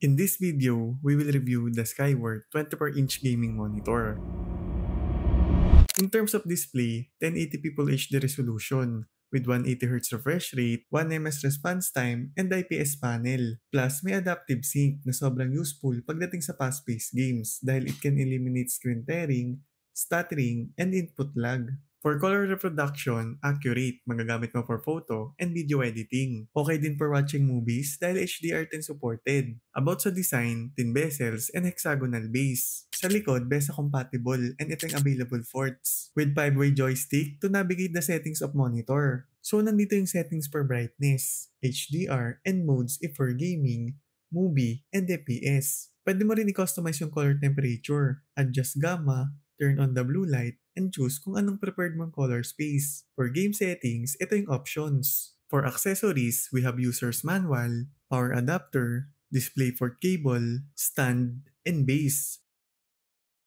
In this video, we will review the Skyward 24-inch gaming monitor. In terms of display, 1080p Full HD resolution with 180Hz refresh rate, 1ms response time, and IPS panel. Plus, may adaptive sync na sobrang useful pagdating sa fast-paced games dahil it can eliminate screen tearing, stuttering, and input lag. For color reproduction, accurate, magagamit mo for photo and video editing. Okay din for watching movies dahil HDR10 supported. About sa design, thin bezels and hexagonal base. Sa likod, BESA compatible and ito yung available ports. With 5-way joystick to navigate the settings of monitor. So nandito yung settings for brightness, HDR, and modes if for gaming, movie, and FPS. Pwede mo rin i-customize yung color temperature, adjust gamma, turn on the blue light, and choose kung anong preferred mong color space. For game settings, ito yung options. For accessories, we have user's manual, power adapter, DisplayPort cable, stand, and base.